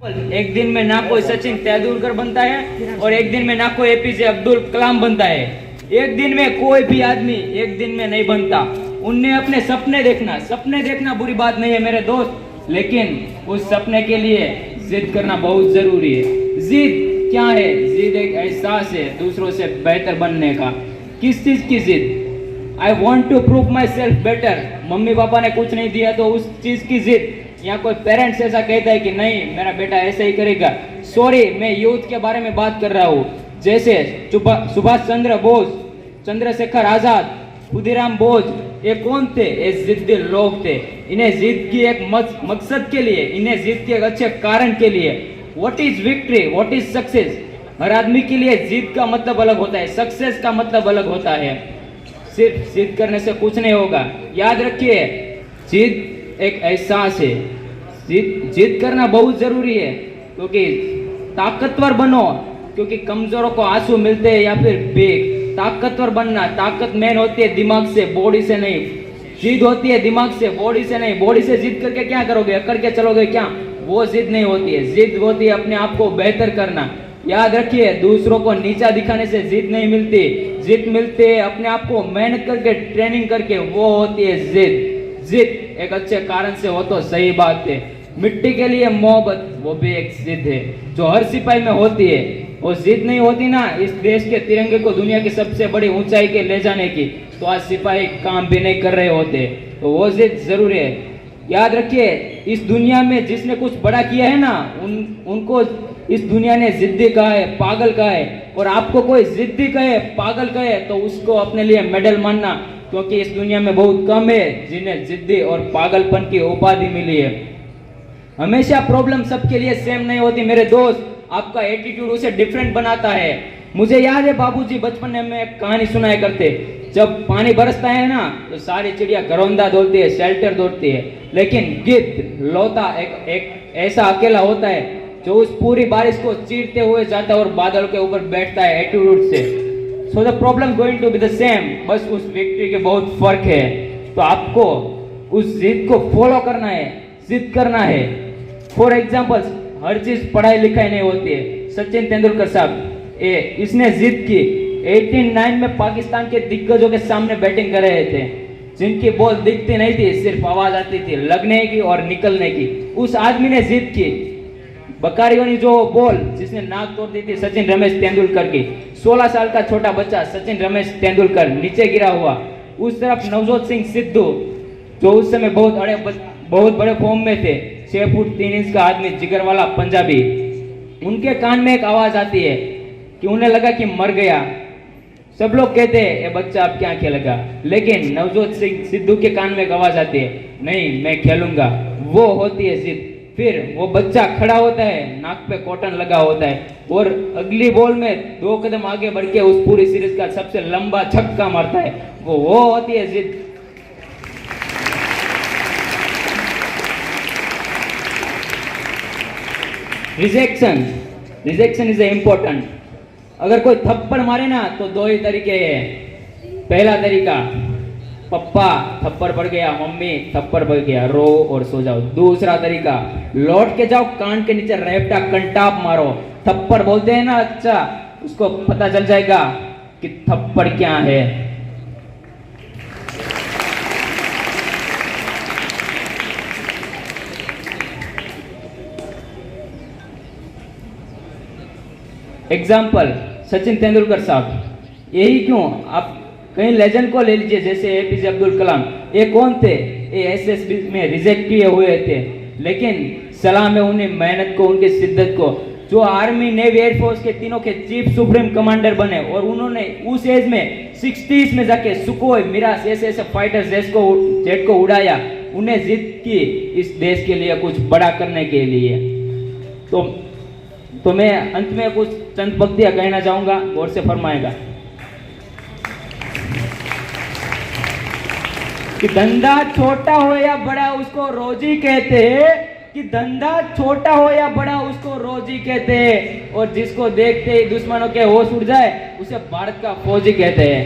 एक दिन में ना कोई सचिन तेंदुलकर बनता है और एक दिन में ना कोई एपीजे अब्दुल कलाम बनता है। एक दिन में कोई भी आदमी एक दिन में नहीं बनता। उनने अपने सपने देखना बुरी बात नहीं है मेरे दोस्त, लेकिन उस सपने के लिए जिद करना बहुत जरूरी है। जिद क्या है? जिद एक एहसास है दूसरों से बेहतर बनने का। किस चीज की जिद? I want to prove myself better. Mummy papa ने कुछ नहीं दिया तो उस चीज की जिद। या कोई पेरेंट्स ऐसा कहता है कि नहीं मेरा बेटा ऐसा ही करेगा। सॉरी, मैं यूथ के बारे में बात कर रहा हूँ। जैसे सुभाष चंद्र बोस, चंद्रशेखर आजाद, खुदीराम बोस, ये कौन थे? ये जिद्दी लोग थे। इन्हें जिद की एक मकसद के लिए, इन्हें जिद के एक अच्छे कारण के लिए। What is victory, what is success? हर आदमी के लिए जिद का मतलब अलग होता है, सक्सेस का मतलब अलग होता है। सिर्फ जिद करने से कुछ नहीं होगा। याद रखिए, जिद एक एहसास है। जिद करना बहुत जरूरी है, क्योंकि ताकतवर बनो, क्योंकि कमजोरों को आंसू मिलते हैं या फिर बेग। ताकतवर बनना, ताकत मैन होती है दिमाग से, बॉडी से नहीं। जिद होती है दिमाग से, बॉडी से नहीं। बॉडी से जिद करके क्या करोगे? अकड़ के चलोगे क्या? वो जिद नहीं होती है। जिद होती है अपने आप को बेहतर करना। याद रखिए, दूसरों को नीचा दिखाने से जिद नहीं मिलती। जिद मिलती है अपने आप को मेहनत करके, ट्रेनिंग करके, वो होती है जिद। जिद एक अच्छे कारण से हो तो सही बात है। मिट्टी के लिए मोहब्बत, वो भी एक जिद है जो हर सिपाही में होती है। वो जिद नहीं होती ना इस देश के तिरंगे को दुनिया की सबसे बड़ी ऊंचाई के ले जाने की, तो आज सिपाही काम भी नहीं कर रहे होते। तो वो जिद जरूरी है। याद रखिए, इस दुनिया में जिसने कुछ बड़ा किया है ना, उनको इस दुनिया ने जिद्दी कहा है, पागल कहा है। और आपको कोई जिद्दी कहे, पागल कहे, तो उसको अपने लिए मेडल मानना, क्योंकि इस दुनिया में बहुत कम है जिन्हें जिद्दी और पागलपन की उपाधि मिली है। हमेशा प्रॉब्लम सबके लिए सेम नहीं होती मेरे दोस्त। आपका एटीट्यूड उसे डिफरेंट बनाता है। मुझे याद है बाबूजी बचपन में एक कहानी सुनाया करते। जब पानी बरसता है ना, तो सारी चिड़िया घरौंदा दौड़ती है, शेल्टर दौड़ती है, लेकिन गिद्ध लौता एक ऐसा अकेला होता है जो उस पूरी बारिश को चीरते हुए जाता है और बादल के ऊपर बैठता है एटीट्यूड से। So the problem going to be the same, बस उस व्यक्ति के बहुत फर्क है। तो आपको उस जिद को फॉलो करना है, जिद करना है। फॉर एग्जाम्पल, हर चीज पढ़ाई लिखाई नहीं होती है। सचिन तेंदुलकर साहब, इसने जिद की। 1809 में पाकिस्तान के दिग्गजों के सामने बैटिंग कर रहे थे, जिनकी बॉल दिखती नहीं थी, सिर्फ आवाज आती थी लगने की और निकलने की। उस आदमी ने जिद की। बकारियों जो बॉल जिसने नाक तोड़ दी थी सचिन रमेश तेंदुलकर की। 16 साल का छोटा बच्चा सचिन रमेश तेंदुलकर नीचे गिरा हुआ। उस तरफ नवजोत सिंह सिद्धू, जो उस समय बहुत बड़े फॉर्म में थे, 6 फुट 3 इंच का आदमी, जिगर वाला पंजाबी। उनके कान में एक आवाज आती है कि उन्हें लगा कि मर गया। सब लोग कहते हैं ये बच्चा अब क्या खेलेगा, लेकिन नवजोत सिंह सिद्धू के कान में एक आवाज आती है, नहीं मैं खेलूंगा। वो होती है जिद। फिर वो बच्चा खड़ा होता है, नाक पे कॉटन लगा होता है, और अगली बॉल में 2 कदम आगे बढ़ के उस पूरी सीरीज का सबसे लंबा छक्का मारता है। वो होती है जिद। Rejection is important. अगर कोई थप्पड़ मारे ना तो 2 ही तरीके हैं। पहला तरीका, पप्पा थप्पड़ पड़ गया, मम्मी थप्पड़ पड़ गया, रो और सो जाओ। दूसरा तरीका, लौट के जाओ, कान के नीचे रेपटा कंटाप मारो। थप्पड़ बोलते हैं ना, अच्छा उसको पता चल जाएगा कि थप्पड़ क्या है। एग्जाम्पल, सचिन तेंदुलकर साहब। यही क्यों, आप कई लेजेंड को ले लीजिए, जैसे एपीजे अब्दुल कलाम। ये कौन थे? ये एसएसबी में रिजेक्ट किए हुए थे, लेकिन सलाम है उन्हें मेहनत को, उनके शिद्दत को। जो आर्मी, नेवी, एयरफोर्स के तीनों के चीफ सुप्रीम कमांडर बने, और उन्होंने उस एज में 60s में जाके सुकोई, मिराज ऐसे फाइटर जेट को उड़ाया। उन्हें जिद की इस देश के लिए कुछ बड़ा करने के लिए। तो मैं अंत में कुछ चंद पंक्तियां कहना चाहूंगा, गौर से फरमाएगा कि धंधा छोटा हो या बड़ा उसको रोजी कहते हैं, कि धंधा छोटा हो या बड़ा उसको रोजी कहते हैं, और जिसको देखते ही दुश्मनों के होश उड़ जाए उसे भारत का फौजी कहते हैं।